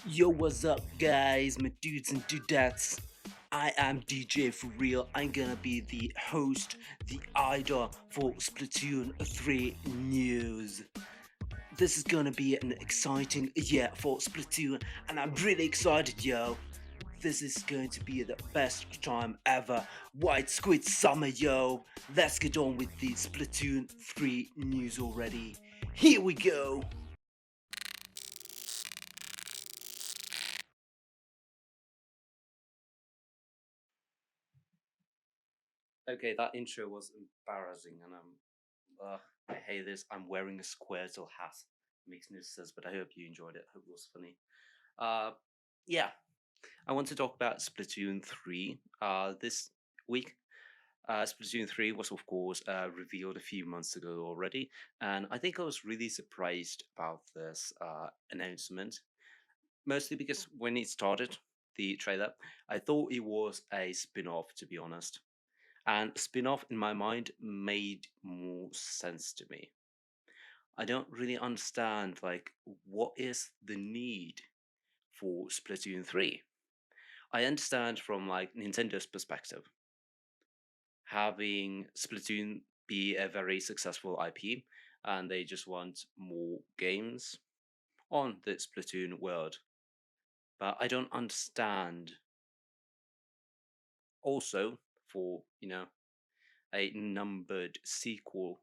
Yo, what's up, guys? My dudes and dudettes. I am DJ for real. I'm gonna be the host, the idol for Splatoon 3 news. This is gonna be an exciting year for Splatoon, and I'm really excited, yo. This is going to be the best time ever. White Squid Summer, yo. Let's get on with the Splatoon 3 news already. Here we go. Okay, that intro was embarrassing, and I hate this. I'm wearing a Squirtle hat. Makes no sense, but I hope you enjoyed it. Hope it was funny. Uh, yeah, I want to talk about Splatoon 3. This week, Splatoon 3 was, of course, revealed a few months ago already, and I think I was really surprised about this announcement. Mostly because when it started, the trailer, I thought it was a spin off, to be honest. And spin-off in my mind made more sense to me. I don't really understand like what is the need for Splatoon 3. I understand from like Nintendo's perspective, having Splatoon be a very successful IP and they just want more games on the Splatoon world. But I don't understand also for, a numbered sequel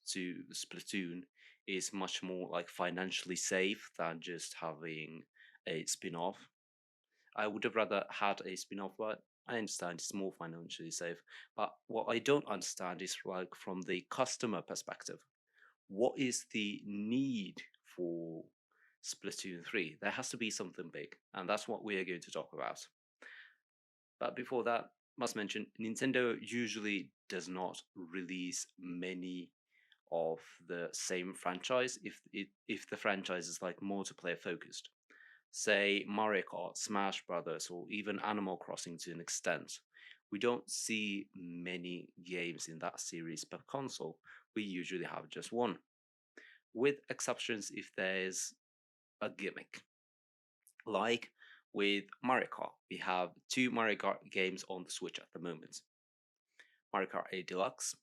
to Splatoon is much more like financially safe than just having a spin-off. I would have rather had a spin-off, but I understand it's more financially safe. But what I don't understand is like from the customer perspective, what is the need for Splatoon 3? There has to be something big, and that's what we are going to talk about. But before that, must mention Nintendo usually does not release many of the same franchise if the franchise is like multiplayer focused. Say Mario Kart, Smash Brothers, or even Animal Crossing to an extent. We don't see many games in that series per console. We usually have just one, with exceptions if there's a gimmick. Like with Mario Kart, we have two Mario Kart games on the Switch at the moment, Mario Kart 8 Deluxe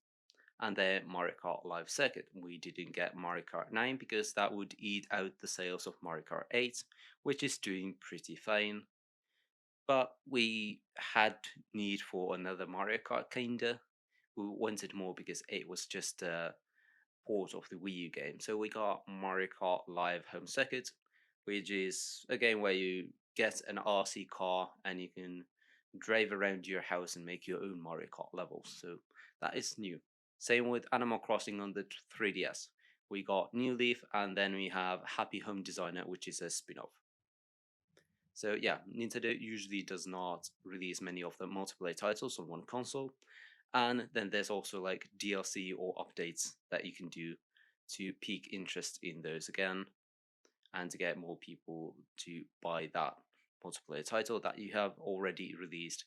and then Mario Kart Live Circuit. We didn't get Mario Kart 9 because that would eat out the sales of Mario Kart 8, which is doing pretty fine. But we had need for another Mario Kart kinda. We wanted more because 8 was just a port of the Wii U game. So we got Mario Kart Live Home Circuit, which is a game where you get an RC car and you can drive around your house and make your own Mario Kart levels. So that is new. Same with Animal Crossing on the 3DS. We got New Leaf and then we have Happy Home Designer, which is a spin off. So yeah, Nintendo usually does not release many of the multiplayer titles on one console. And then there's also like DLC or updates that you can do to pique interest in those again and to get more people to buy that multiplayer title that you have already released.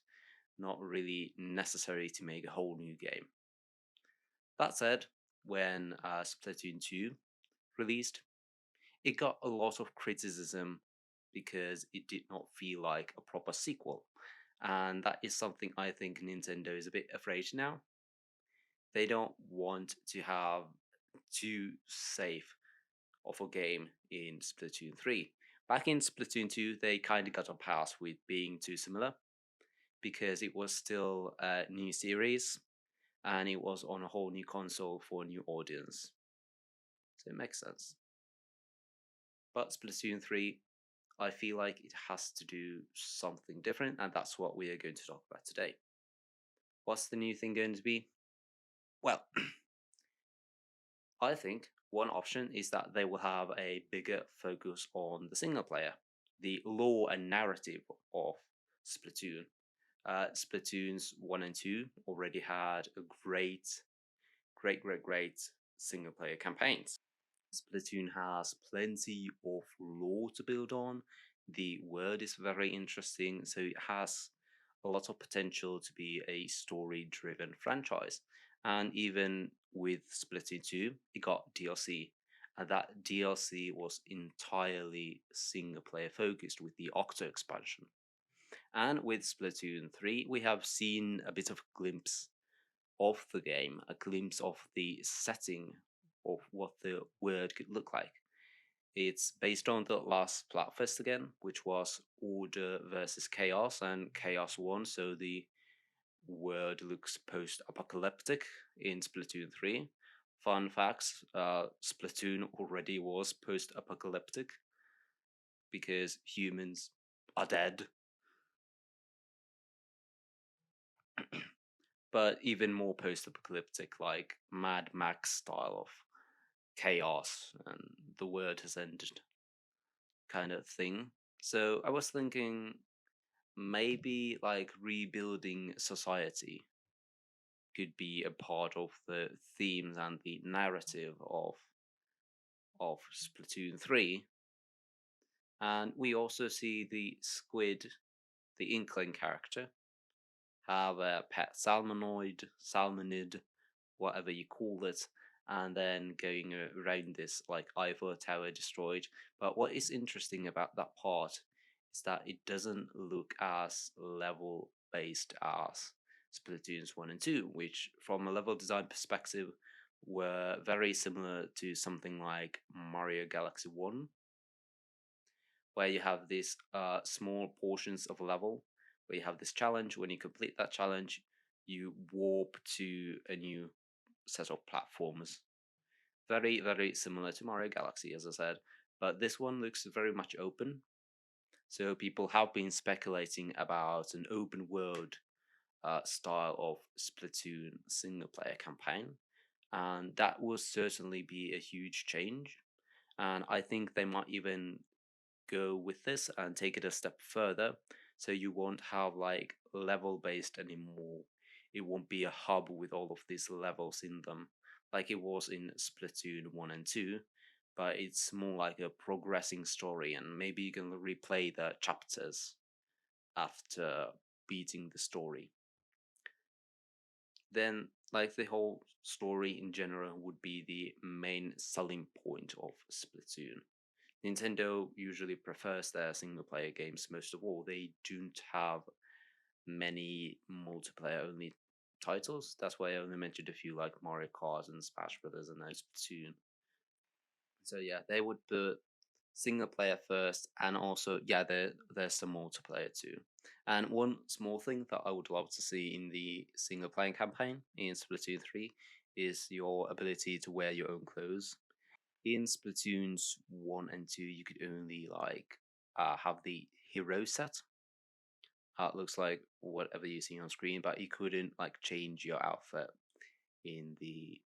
Not really necessary to make a whole new game. That said, when Splatoon 2 released, it got a lot of criticism because it did not feel like a proper sequel. And that is something I think Nintendo is a bit afraid now. They don't want to have too safe of a game in Splatoon 3. Back in Splatoon 2, they kind of got a pass with being too similar because it was still a new series and it was on a whole new console for a new audience. So it makes sense. But Splatoon 3, I feel like it has to do something different, and that's what we are going to talk about today. What's the new thing going to be? Well, I think one option is that they will have a bigger focus on the single player, the lore and narrative of Splatoon. Splatoon's 1 and 2 already had a great single player campaigns. Splatoon has plenty of lore to build on. The world is very interesting, so it has a lot of potential to be a story driven franchise. And even with Splatoon 2, it got DLC. and that DLC was entirely single player focused with the Octo expansion. And with Splatoon 3, we have seen a bit of a glimpse of the game, a glimpse of the setting of what the world could look like. It's based on the last Splatfest again, which was Order versus Chaos, and Chaos won, so the world looks post apocalyptic in Splatoon 3. Fun facts, Splatoon already was post apocalyptic because humans are dead. But even more post apocalyptic, like Mad Max style of chaos and the world has ended kind of thing. So I was thinking maybe like rebuilding society could be a part of the themes and the narrative of Splatoon 3. And we also see the squid, the inkling character, have a pet salmonid, whatever you call it, and then going around this like Eiffel Tower destroyed. But what is interesting about that part is that it doesn't look as level based as Splatoons 1 and 2, which from a level design perspective were very similar to something like Mario Galaxy 1, where you have these small portions of a level where you have this challenge. When you complete that challenge, you warp to a new set of platforms. Very, very similar to Mario Galaxy, as I said, but this one looks very much open. So people have been speculating about an open world style of Splatoon single player campaign, and that will certainly be a huge change. And I think they might even go with this and take it a step further. So you won't have like level based anymore. It won't be a hub with all of these levels in them like it was in Splatoon 1 and 2, but it's more like a progressing story, and maybe you can replay the chapters after beating the story. Then, like the whole story in general would be the main selling point of Splatoon. Nintendo usually prefers their single player games most of all. They don't have many multiplayer only titles. That's why I only mentioned a few like Mario Kart and Smash Brothers and those Splatoon. So yeah, they would put single player first, and also yeah, there's some multiplayer too. And one small thing that I would love to see in the single player campaign in Splatoon 3 is your ability to wear your own clothes. In Splatoons 1 and 2, you could only like have the hero set. It looks like whatever you see on screen, but you couldn't like change your outfit in the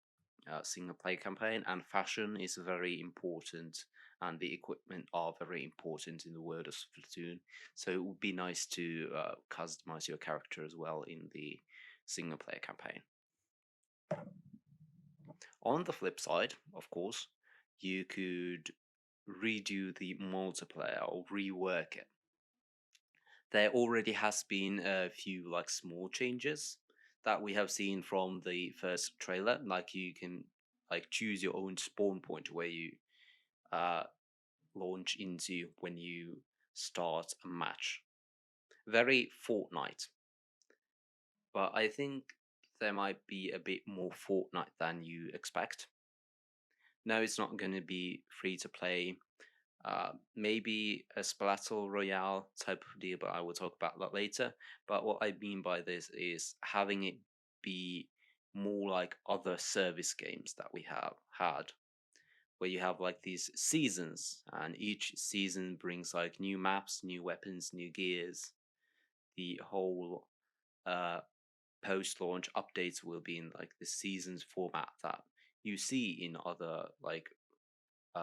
single player campaign. And fashion is very important, and the equipment are very important in the world of Splatoon. So it would be nice to customize your character as well in the single player campaign. On the flip side, of course, you could redo the multiplayer or rework it. There already has been a few like small changes that we have seen from the first trailer. Like you can like choose your own spawn point where you uh, launch into when you start a match. Very Fortnite, but I think there might be a bit more Fortnite than you expect. No, it's not going to be free to play. Maybe a Splattle Royale type of deal, but I will talk about that later. But what I mean by this is having it be more like other service games that we have had, where you have like these seasons, and each season brings like new maps, new weapons, new gears. The whole uh, post launch updates will be in like the seasons format that you see in other like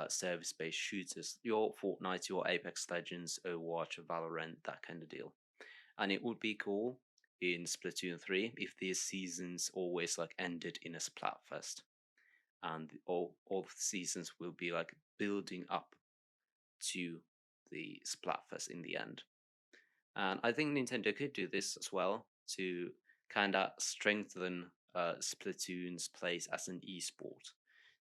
service-based shooters, your Fortnite, your Apex Legends, Overwatch, Valorant, that kind of deal. And it would be cool in Splatoon 3 if these seasons always like ended in a Splatfest, and all of the seasons will be like building up to the Splatfest in the end. And I think Nintendo could do this as well to kind of strengthen Splatoon's place as an esport.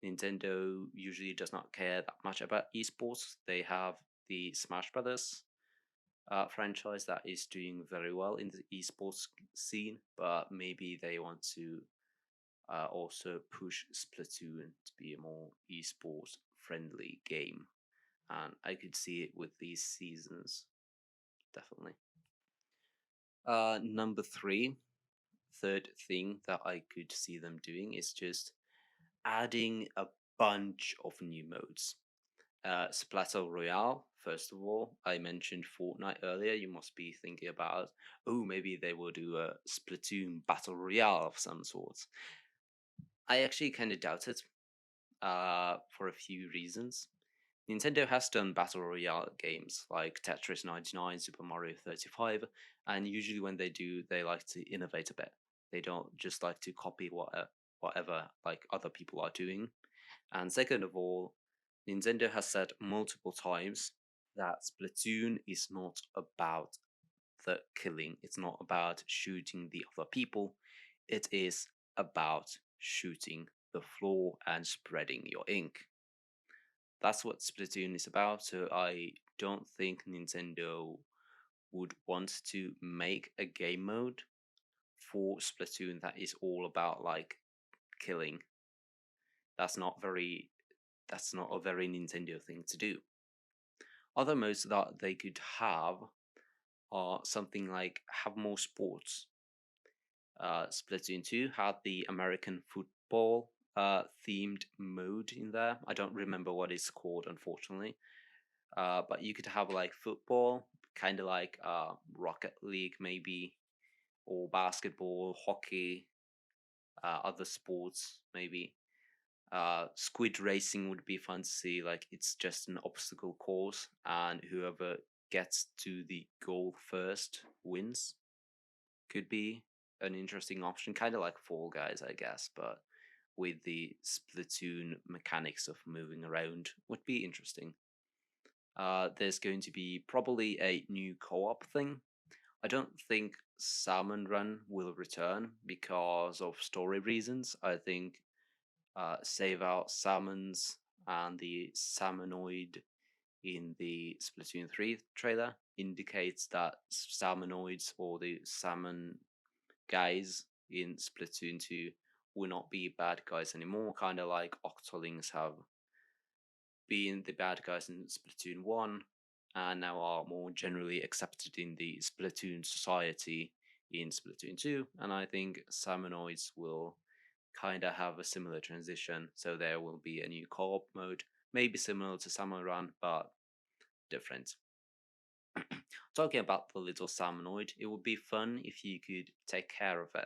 Nintendo usually does not care that much about esports. They have the Smash Brothers franchise that is doing very well in the esports scene, but maybe they want to also push Splatoon to be a more esports friendly game. And I could see it with these seasons, definitely. Number three, third thing that I could see them doing is just adding a bunch of new modes. Splatter Royale, first of all, I mentioned Fortnite earlier. You must be thinking about, oh, maybe they will do a Splatoon Battle Royale of some sort. I actually kind of doubt it for a few reasons. Nintendo has done Battle Royale games like Tetris 99, Super Mario 35, and usually when they do, they like to innovate a bit. They don't just like to copy whatever like other people are doing. And second of all, Nintendo has said multiple times that Splatoon is not about the killing. It's not about shooting the other people. It is about shooting the floor and spreading your ink. That's what Splatoon is about. So I don't think Nintendo would want to make a game mode for Splatoon that is all about like killing. That's not very that's not a very Nintendo thing to do. Other modes that they could have are something like have more sports. Splatoon 2 had the American football themed mode in there. I don't remember what it's called, unfortunately. But you could have like football, kind of like Rocket League, maybe, or basketball, hockey, other sports, maybe. Squid racing would be fun to see. Like it's just an obstacle course, and whoever gets to the goal first wins. Could be an interesting option, kind of like Fall Guys, I guess, but with the Splatoon mechanics of moving around would be interesting. There's going to be probably a new co-op thing. I don't think Salmon Run will return because of story reasons. I think Save Out Salmons and the Salmonoid in the Splatoon 3 trailer indicates that Salmonoids or the salmon guys in Splatoon 2 will not be bad guys anymore, kind of like Octolings have been the bad guys in Splatoon 1 and now are more generally accepted in the Splatoon society in Splatoon 2. And I think Salmonoids will kind of have a similar transition, so there will be a new co-op mode, maybe similar to Salmon Run, but different. Talking about the little Salmonoid, it would be fun if you could take care of it.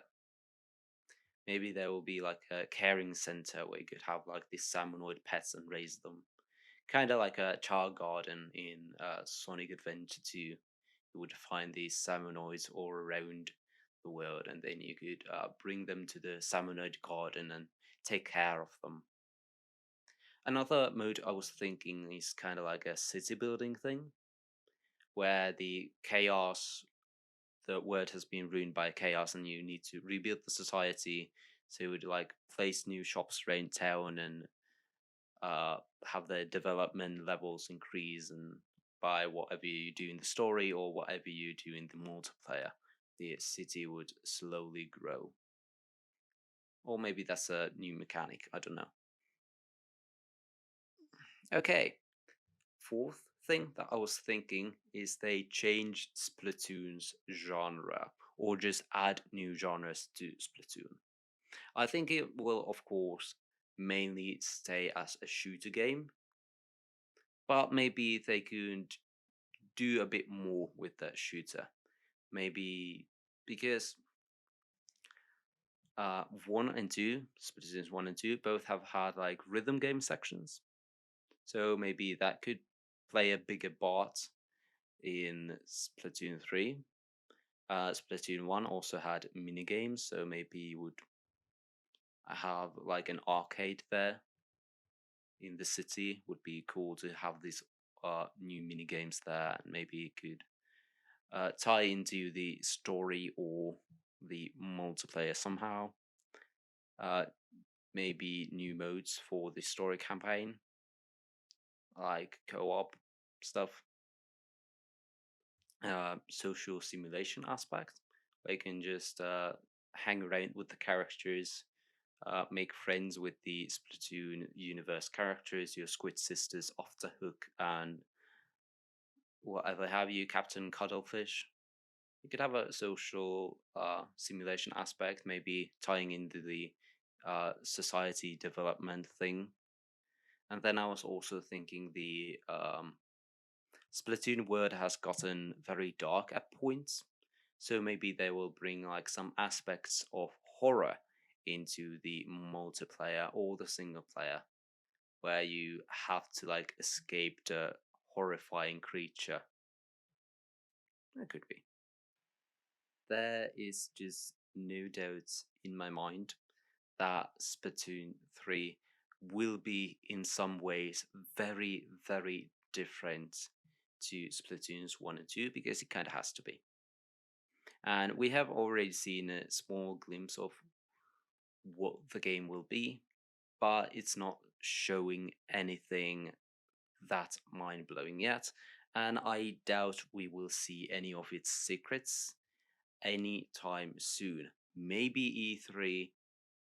Maybe there will be like a caring center where you could have like these salmonoid pets and raise them. Kind of like a child garden in Sonic Adventure 2. You would find these salmonoids all around the world, and then you could bring them to the salmonoid garden and take care of them. Another mode I was thinking is kind of like a city building thing, where the world has been ruined by chaos, and you need to rebuild the society. So you would like place new shops around town and have the development levels increase, and by whatever you do in the story or whatever you do in the multiplayer, the city would slowly grow. Or maybe that's a new mechanic, I don't know. Okay, fourth thing that I was thinking is they change Splatoon's genre or just add new genres to Splatoon. I think it will, of course, mainly stay as a shooter game, but maybe they could do a bit more with that shooter. Maybe because 1 and 2, Splatoon 1 and 2, both have had like rhythm game sections. So maybe that could play a bigger part in Splatoon 3. Splatoon 1 also had mini games, so maybe you would have like an arcade there in the city. Would be cool to have these new mini games there, and maybe it could tie into the story or the multiplayer somehow. Uh, maybe new modes for the story campaign, like co-op stuff, social simulation aspect, where you can just hang around with the characters, make friends with the Splatoon universe characters, your Squid Sisters, Off the Hook, and whatever have you, Captain Cuttlefish. You could have a social simulation aspect, maybe tying into the society development thing. And then I was also thinking the Splatoon world has gotten very dark at points, so maybe they will bring like some aspects of horror into the multiplayer or the single player, where you have to like escape the horrifying creature. That could be. There is just no doubt in my mind that Splatoon 3 will be in some ways very, very different to Splatoons 1 and 2 because it kind of has to be. And we have already seen a small glimpse of what the game will be, but it's not showing anything that mind blowing yet. And I doubt we will see any of its secrets anytime soon. Maybe E3,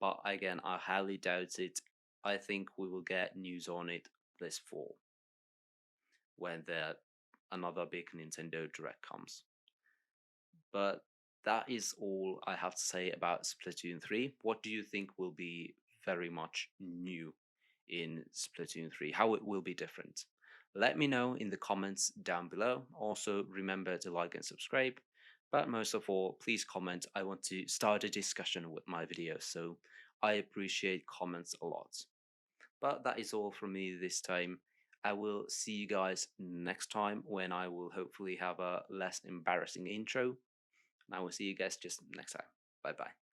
but again, I highly doubt it. I think we will get news on it this fall when another big Nintendo Direct comes. But that is all I have to say about Splatoon 3. What do you think will be very much new in Splatoon 3? How it will be different? Let me know in the comments down below. Also, remember to like and subscribe. But most of all, please comment. I want to start a discussion with my videos, so I appreciate comments a lot. But that is all from me this time. I will see you guys next time when I will hopefully have a less embarrassing intro. And I will see you guys just next time. Bye bye.